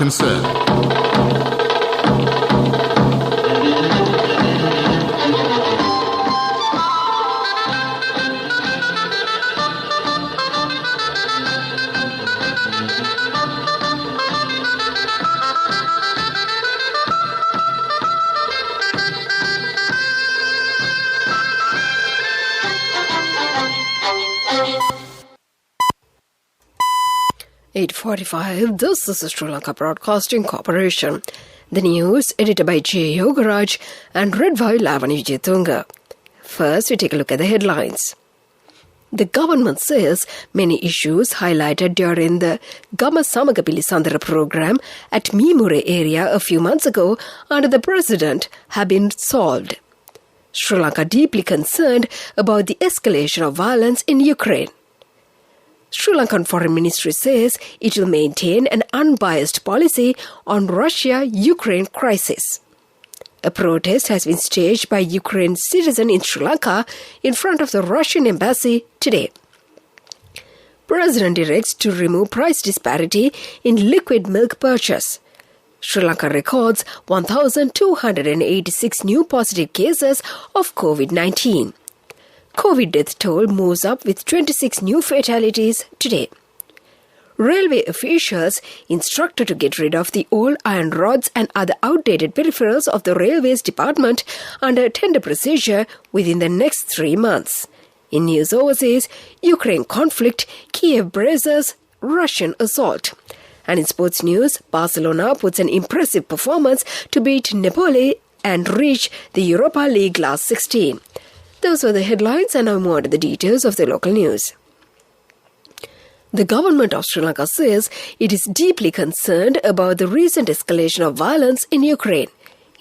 concern. (8:45). This is the Sri Lanka Broadcasting Corporation. The news edited by J. Yogaraj and read by Lavani Jitunga. First, we take a look at the headlines. The government says many issues highlighted during the Gama Samagapili Sandara program at Mimure area a few months ago under the president have been solved. Sri Lanka deeply concerned about the escalation of violence in Ukraine. Sri Lankan Foreign Ministry says it will maintain an unbiased policy on Russia-Ukraine crisis. A protest has been staged by Ukraine citizens in Sri Lanka in front of the Russian embassy today. President directs to remove price disparity in liquid milk purchase. Sri Lanka records 1,286 new positive cases of COVID-19. COVID death toll moves up with 26 new fatalities today. Railway officials instructed to get rid of the old iron rods and other outdated peripherals of the Railways Department under tender procedure within the next 3 months. In news overseas, Ukraine conflict, Kiev braces Russian assault. And in sports news, Barcelona puts an impressive performance to beat Napoli and reach the Europa League last 16. Those were the headlines, and now more to the details of the local news. The government of Sri Lanka says it is deeply concerned about the recent escalation of violence in Ukraine.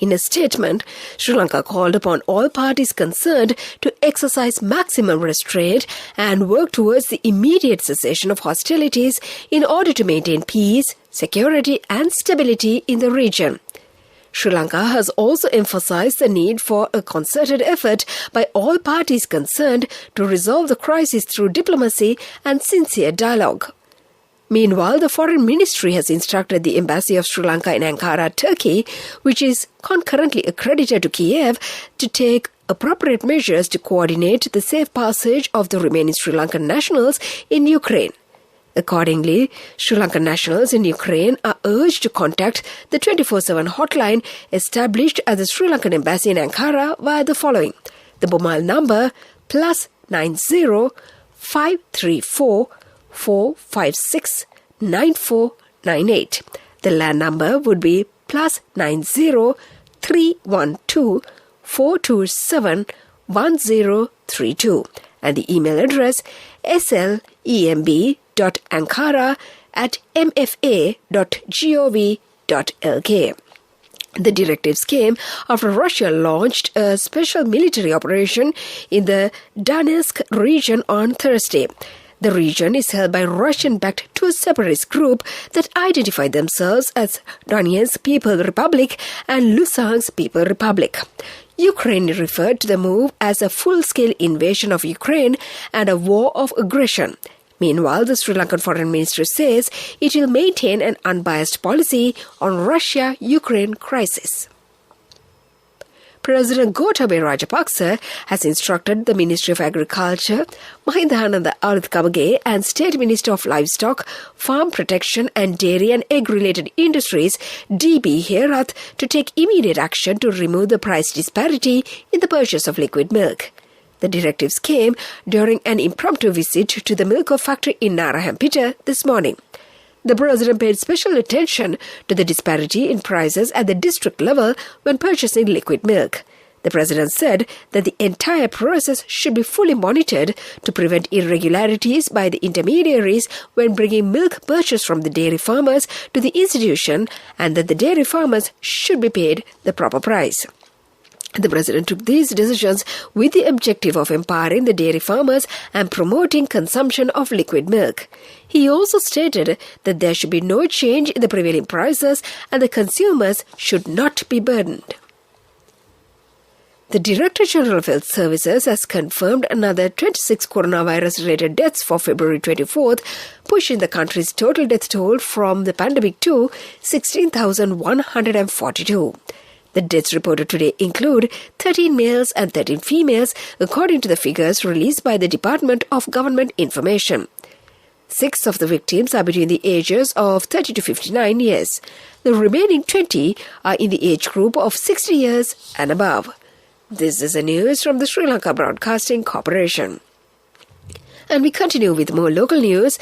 In a statement, Sri Lanka called upon all parties concerned to exercise maximum restraint and work towards the immediate cessation of hostilities in order to maintain peace, security and stability in the region. Sri Lanka has also emphasized the need for a concerted effort by all parties concerned to resolve the crisis through diplomacy and sincere dialogue. Meanwhile, the Foreign Ministry has instructed the Embassy of Sri Lanka in Ankara, Turkey, which is concurrently accredited to Kiev, to take appropriate measures to coordinate the safe passage of the remaining Sri Lankan nationals in Ukraine. Accordingly, Sri Lankan nationals in Ukraine are urged to contact the 24/7 hotline established at the Sri Lankan Embassy in Ankara via the following: the mobile number +90 534 456 9498. The land number would be +90 312 427 1032. And the email address slembc.ankara@mfa.gov.lk. The directives came after Russia launched a special military operation in the Donetsk region on Thursday. The region is held by Russian-backed two separatist groups that identify themselves as Donetsk People's Republic and Luhansk People's Republic. Ukraine referred to the move as a full-scale invasion of Ukraine and a war of aggression. Meanwhile, the Sri Lankan Foreign Ministry says it will maintain an unbiased policy on Russia-Ukraine crisis. President Gotabaya Rajapaksa has instructed the Ministry of Agriculture, Mahinda Arithkabage, and State Minister of Livestock, Farm Protection and Dairy and Egg-related Industries, DB Herath, to take immediate action to remove the price disparity in the purchase of liquid milk. The directives came during an impromptu visit to the milk factory in Narayampeta this morning. The president paid special attention to the disparity in prices at the district level when purchasing liquid milk. The president said that the entire process should be fully monitored to prevent irregularities by the intermediaries when bringing milk purchased from the dairy farmers to the institution, and that the dairy farmers should be paid the proper price. The president took these decisions with the objective of empowering the dairy farmers and promoting consumption of liquid milk. He also stated that there should be no change in the prevailing prices and the consumers should not be burdened. The Director General of Health Services has confirmed another 26 coronavirus-related deaths for February 24th, pushing the country's total death toll from the pandemic to 16,142. The deaths reported today include 13 males and 13 females, according to the figures released by the Department of Government Information. 6 of the victims are between the ages of 30 to 59 years. The remaining 20 are in the age group of 60 years and above. This is the news from the Sri Lanka Broadcasting Corporation. And we continue with more local news.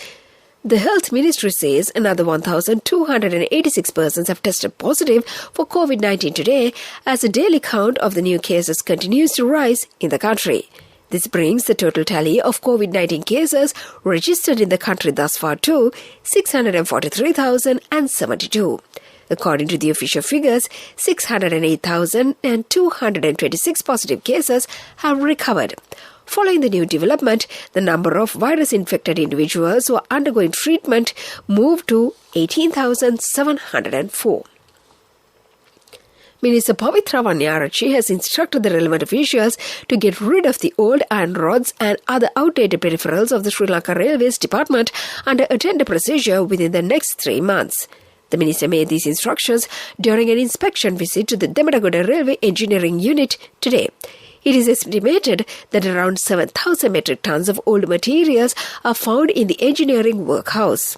The Health Ministry says another 1,286 persons have tested positive for COVID-19 today as the daily count of the new cases continues to rise in the country. This brings the total tally of COVID-19 cases registered in the country thus far to 643,072. According to the official figures, 608,226 positive cases have recovered. Following the new development, the number of virus-infected individuals who are undergoing treatment moved to 18,704. Minister Pavitra Vanyarachi has instructed the relevant officials to get rid of the old iron rods and other outdated peripherals of the Sri Lanka Railways Department under a tender procedure within the next 3 months. The minister made these instructions during an inspection visit to the Demadagoda Railway Engineering Unit today. It is estimated that around 7,000 metric tons of old materials are found in the engineering workhouse.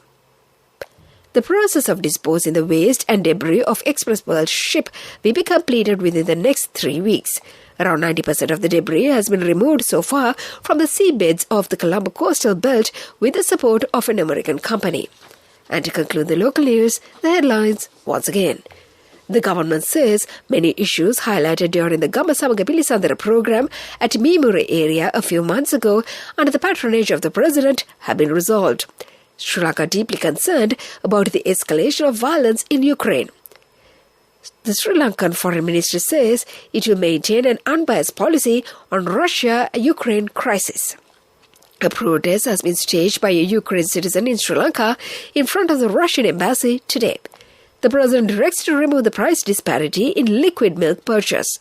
The process of disposing the waste and debris of Express Pearl ship will be completed within the next 3 weeks. Around 90% of the debris has been removed so far from the seabeds of the Colombo coastal belt with the support of an American company. And to conclude the local news, the headlines once again. The government says many issues highlighted during the Gammasamaga Pilisandara program at Mimure area a few months ago under the patronage of the president have been resolved. Sri Lanka deeply concerned about the escalation of violence in Ukraine. The Sri Lankan Foreign Ministry says it will maintain an unbiased policy on Russia-Ukraine crisis. A protest has been staged by a Ukrainian citizen in Sri Lanka in front of the Russian embassy today. The president directs to remove the price disparity in liquid milk purchase.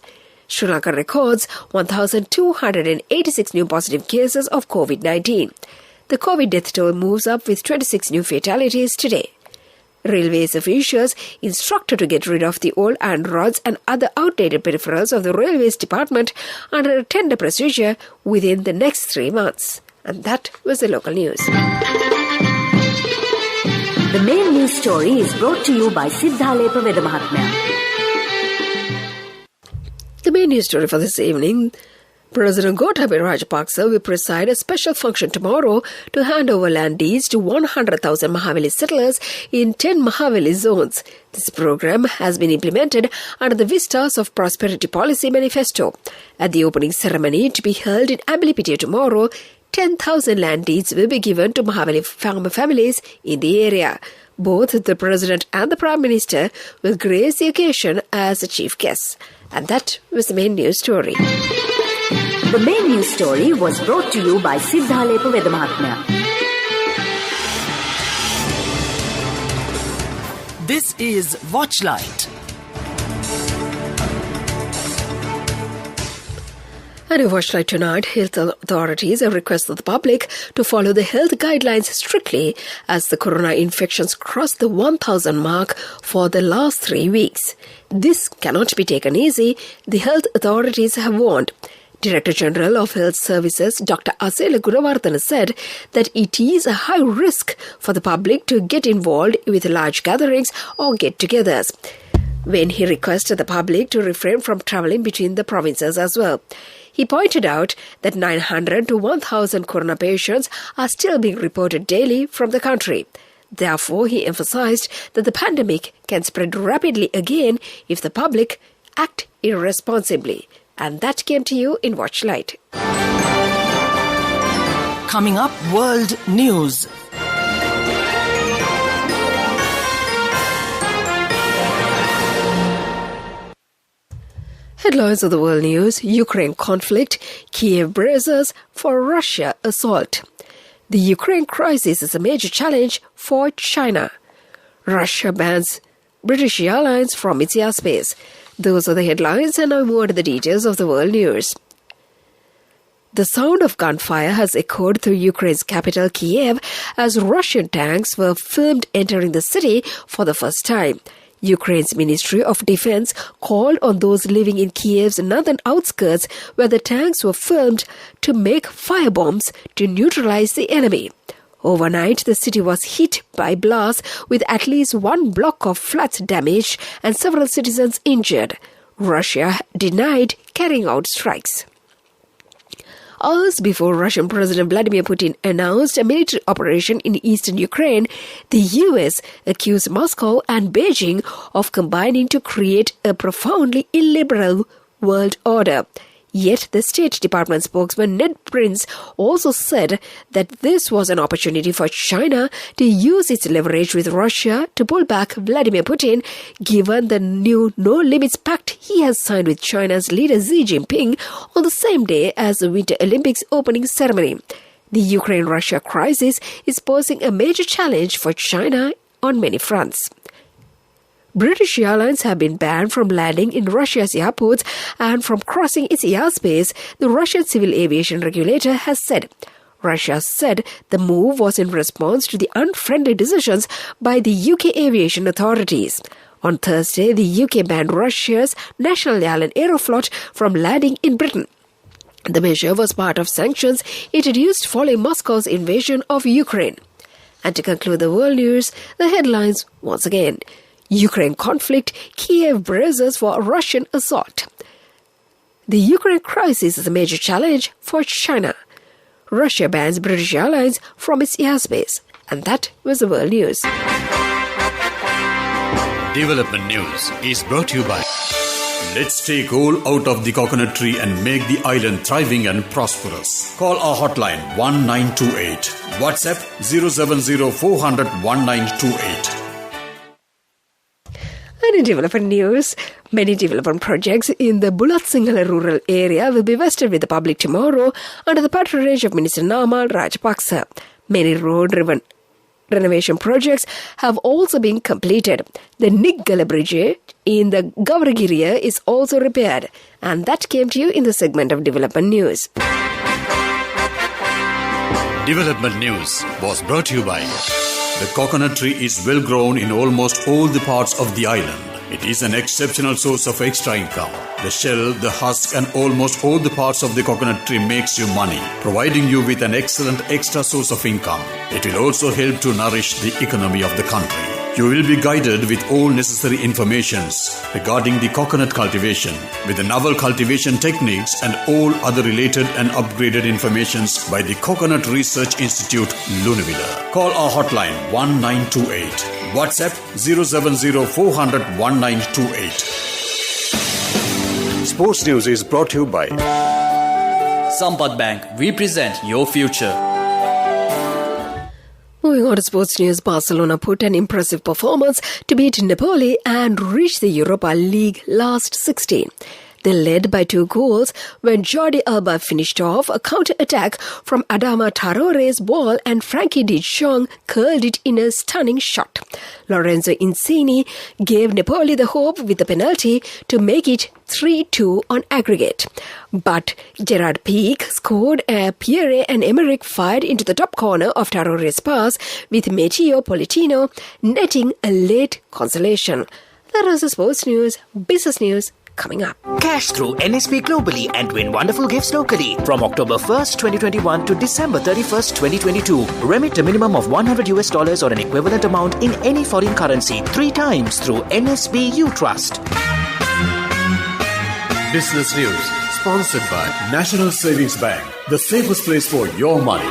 Sri Lanka records 1,286 new positive cases of COVID-19. The COVID death toll moves up with 26 new fatalities today. Railways officials instructed to get rid of the old iron rods and other outdated peripherals of the Railways Department under a tender procedure within the next 3 months. And that was the local news. The main news story is brought to you by Siddhalepa Vedamahatmya. The main news story for this evening. President Gotabaya Rajapaksa will preside a special function tomorrow to hand over land deeds to 100,000 Mahaveli settlers in 10 Mahaveli zones. This program has been implemented under the Vistas of Prosperity Policy Manifesto. At the opening ceremony to be held in Ambalipitiya tomorrow, 10,000 land deeds will be given to Mahaveli farmer families in the area. Both the President and the Prime Minister will grace the occasion as the chief guests. And that was the main news story. The main news story was brought to you by Siddhalepa Vedamahatmya. This is Watchlight. And in Watchlight tonight, health authorities have requested the public to follow the health guidelines strictly as the corona infections crossed the 1,000 mark for the last 3 weeks. This cannot be taken easy, the health authorities have warned. Director General of Health Services, Dr. Asela Gunawardana said that it is a high risk for the public to get involved with large gatherings or get-togethers, when he requested the public to refrain from travelling between the provinces as well. He pointed out that 900 to 1,000 corona patients are still being reported daily from the country. Therefore, he emphasized that the pandemic can spread rapidly again if the public act irresponsibly. And that came to you in Watchlight. Coming up, World News. Headlines of the world news: Ukraine conflict, Kiev braces for Russia assault. The Ukraine crisis is a major challenge for China. Russia bans British airlines from its airspace. Those are the headlines, and now more to the details of the world news. The sound of gunfire has echoed through Ukraine's capital, Kiev, as Russian tanks were filmed entering the city for the first time. Ukraine's Ministry of Defense called on those living in Kiev's northern outskirts, where the tanks were filmed, to make firebombs to neutralize the enemy. Overnight, the city was hit by blasts, with at least one block of flats damaged and several citizens injured. Russia denied carrying out strikes. Hours before Russian President Vladimir Putin announced a military operation in eastern Ukraine, the US accused Moscow and Beijing of combining to create a profoundly illiberal world order. Yet the State Department spokesman Ned Prince also said that this was an opportunity for China to use its leverage with Russia to pull back Vladimir Putin, given the new no-limits pact he has signed with China's leader Xi Jinping on the same day as the Winter Olympics opening ceremony. The Ukraine-Russia crisis is posing a major challenge for China on many fronts. British Airlines have been banned from landing in Russia's airports and from crossing its airspace, the Russian civil aviation regulator has said. Russia said the move was in response to the unfriendly decisions by the UK aviation authorities. On Thursday, the UK banned Russia's national airline Aeroflot from landing in Britain. The measure was part of sanctions introduced following Moscow's invasion of Ukraine. And to conclude the world news, the headlines once again. Ukraine conflict, Kiev braces for Russian assault. The Ukraine crisis is a major challenge for China. Russia bans British Airlines from its airspace. And that was the world news. Development News is brought to you by Let's take coal out of the coconut tree and make the island thriving and prosperous. Call our hotline 1928. WhatsApp 070 400 1928. And in development news, many development projects in the Bulat Sinhala rural area will be vested with the public tomorrow under the patronage of Minister Namal Rajapaksa. Many road renovation projects have also been completed. The Niggala Bridge in the Gavragiriya is also repaired. And that came to you in the segment of development news. Development News was brought to you by the coconut tree is well grown in almost all the parts of the island. It is an exceptional source of extra income. The shell, the husk and almost all the parts of the coconut tree makes you money, providing you with an excellent extra source of income. It will also help to nourish the economy of the country. You will be guided with all necessary informations regarding the coconut cultivation, with the novel cultivation techniques and all other related and upgraded informations by the Coconut Research Institute, Lunavilla. Call our hotline 1928. WhatsApp 070 400 1928. Sports News is brought to you by Sampath Bank. We present your future. Moving on to sports news, Barcelona put an impressive performance to beat Napoli and reach the Europa League last 16. They led by 2 goals when Jordi Alba finished off a counter-attack from Adama Traore's ball and Frankie de Jong curled it in a stunning shot. Lorenzo Insigne gave Napoli the hope with a penalty to make it 3-2 on aggregate. But Gerard Pique scored, Pierre and Emerick fired into the top corner of Traore's pass, with Matteo Politano netting a late consolation. That was the sports news. Business news coming up. Cash through NSP globally and win wonderful gifts locally. From October 1st, 2021 to December 31st, 2022. Remit a minimum of $100 or an equivalent amount in any foreign currency 3 times through NSB U Trust. Business News, sponsored by National Savings Bank, the safest place for your money.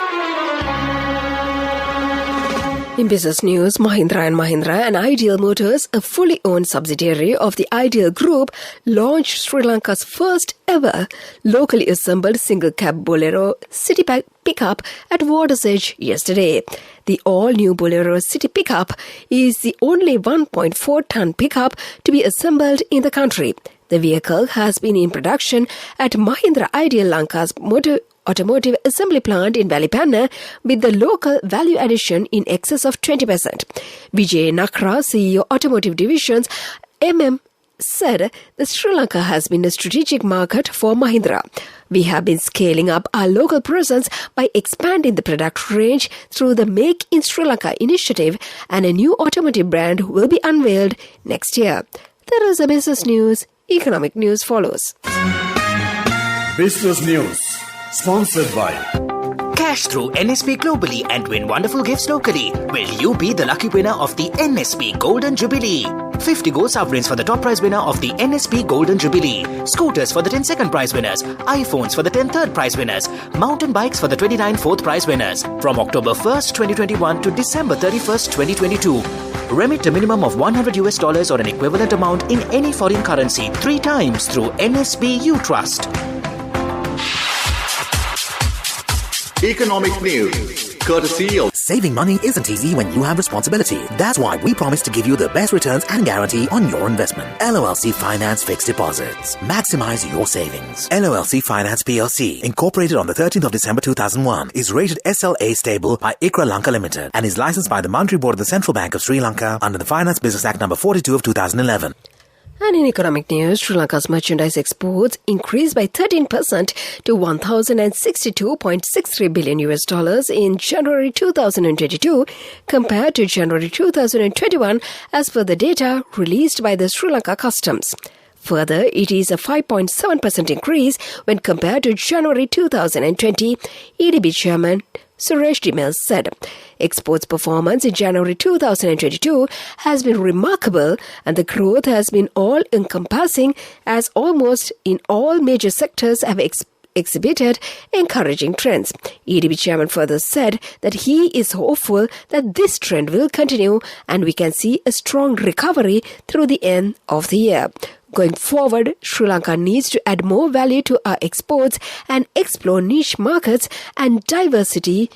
In business news, Mahindra & Mahindra and Ideal Motors, a fully owned subsidiary of the Ideal Group, launched Sri Lanka's first ever locally assembled single-cab Bolero city pickup at Water's Edge yesterday. The all-new Bolero city pickup is the only 1.4-ton pickup to be assembled in the country. The vehicle has been in production at Mahindra Ideal Lanka's automotive assembly plant in Valipanna, with the local value addition in excess of 20%. Vijay Nakra, CEO Automotive Divisions, said that Sri Lanka has been a strategic market for Mahindra. We have been scaling up our local presence by expanding the product range through the Make in Sri Lanka initiative, and a new automotive brand will be unveiled next year. That is the business news. Economic news follows. Business news sponsored by Cash through NSP globally and win wonderful gifts locally. Will you be the lucky winner of the NSP Golden Jubilee? 50 gold sovereigns for the top prize winner of the NSP Golden Jubilee. Scooters for the 10 second prize winners. iPhones for the 10 third prize winners. Mountain bikes for the 29 fourth prize winners. From October 1st, 2021 to December 31st, 2022. Remit a minimum of $100 or an equivalent amount in any foreign currency 3 times through NSB U Trust. Economic news, courtesy of Saving money isn't easy when you have responsibility. That's why we promise to give you the best returns and guarantee on your investment. LOLC Finance Fixed Deposits. Maximize your savings. LOLC Finance PLC, incorporated on the 13th of December 2001, is rated SLA stable by ICRA Lanka Limited and is licensed by the Monetary Board of the Central Bank of Sri Lanka under the Finance Business Act number 42 of 2011. And in economic news, Sri Lanka's merchandise exports increased by 13% to $1,062.63 billion in January 2022 compared to January 2021 as per the data released by the Sri Lanka Customs. Further, it is a 5.7% increase when compared to January 2020, EDB Chairman Suresh Dimel said. Exports performance in January 2022 has been remarkable, and the growth has been all-encompassing as almost in all major sectors have exhibited encouraging trends. EDB Chairman further said that he is hopeful that this trend will continue and we can see a strong recovery through the end of the year. Going forward, Sri Lanka needs to add more value to our exports and explore niche markets and diversify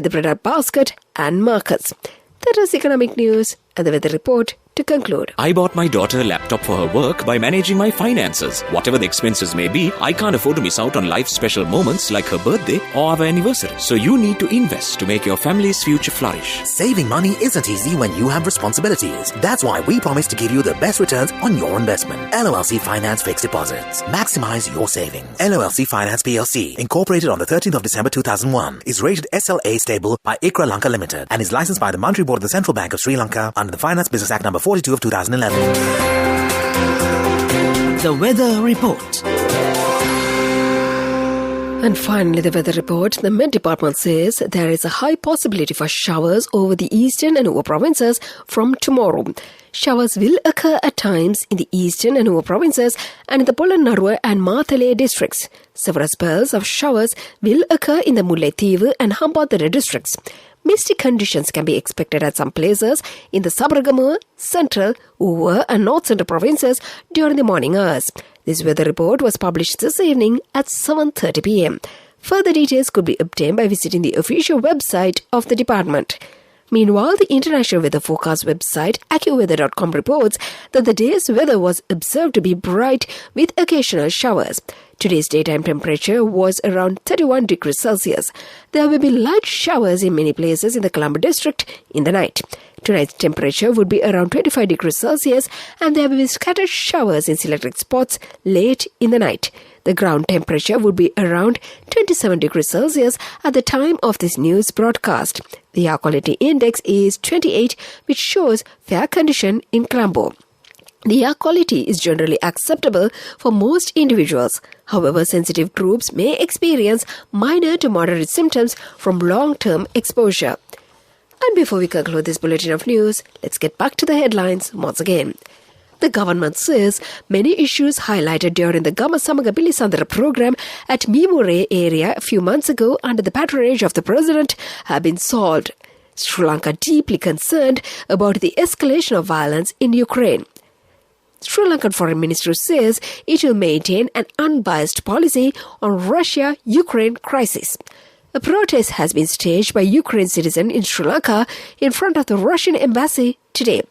the product basket and markets. That is economic news and the weather report. To conclude, I bought my daughter a laptop for her work by managing my finances. Whatever the expenses may be, I can't afford to miss out on life's special moments like her birthday or our anniversary. So you need to invest to make your family's future flourish. Saving money isn't easy when you have responsibilities. That's why we promise to give you the best returns on your investment. LOLC Finance Fixed Deposits. Maximize your savings. LOLC Finance PLC, incorporated on the 13th of December 2001, is rated SLA stable by ICRA Lanka Limited and is licensed by the Monetary Board of the Central Bank of Sri Lanka under the Finance Business Act number 42 of 2011. The weather report. And finally, the weather report. The Met Department says there is a high possibility for showers over the eastern and Nuwa provinces from tomorrow. Showers will occur at times in the eastern and Nuwa provinces and in the Polonnaruwa and Matale districts. Several spells of showers will occur in the Mullaitivu and Hambantota districts. Misty conditions can be expected at some places in the Sabaragamuwa, Central, Uva and North Central provinces during the morning hours. This weather report was published this evening at 7:30 p.m. Further details could be obtained by visiting the official website of the department. Meanwhile, the International Weather Forecast website AccuWeather.com reports that the day's weather was observed to be bright with occasional showers. Today's daytime temperature was around 31 degrees Celsius. There will be light showers in many places in the Colombo district in the night. Tonight's temperature would be around 25 degrees Celsius and there will be scattered showers in selected spots late in the night. The ground temperature would be around 27 degrees Celsius at the time of this news broadcast. The air quality index is 28, which shows fair condition in Colombo. The air quality is generally acceptable for most individuals. However, sensitive groups may experience minor to moderate symptoms from long-term exposure. And before we conclude this bulletin of news, let's get back to the headlines once again. The government says many issues highlighted during the Gama Samaga Bilisandra program at Mimure area a few months ago under the patronage of the president have been solved. Sri Lanka deeply concerned about the escalation of violence in Ukraine. Sri Lankan Foreign Ministry says it will maintain an unbiased policy on Russia-Ukraine crisis. A protest has been staged by Ukraine citizens in Sri Lanka in front of the Russian embassy today.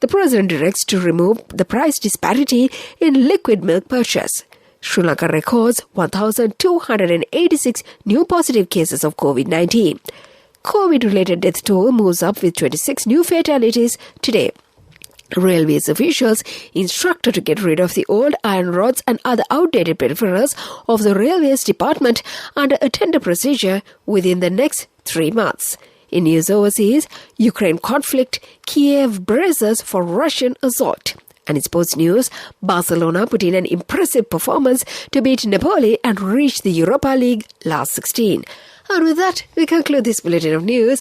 The president directs to remove the price disparity in liquid milk purchase. Sri Lanka records 1,286 new positive cases of COVID-19. COVID-related death toll moves up with 26 new fatalities today. Railways officials instructed to get rid of the old iron rods and other outdated peripherals of the Railways Department under a tender procedure within the next 3 months. In news overseas, Ukraine conflict, Kiev braces for Russian assault. And in sports news, Barcelona put in an impressive performance to beat Napoli and reach the Europa League last 16. And with that, we conclude this bulletin of news.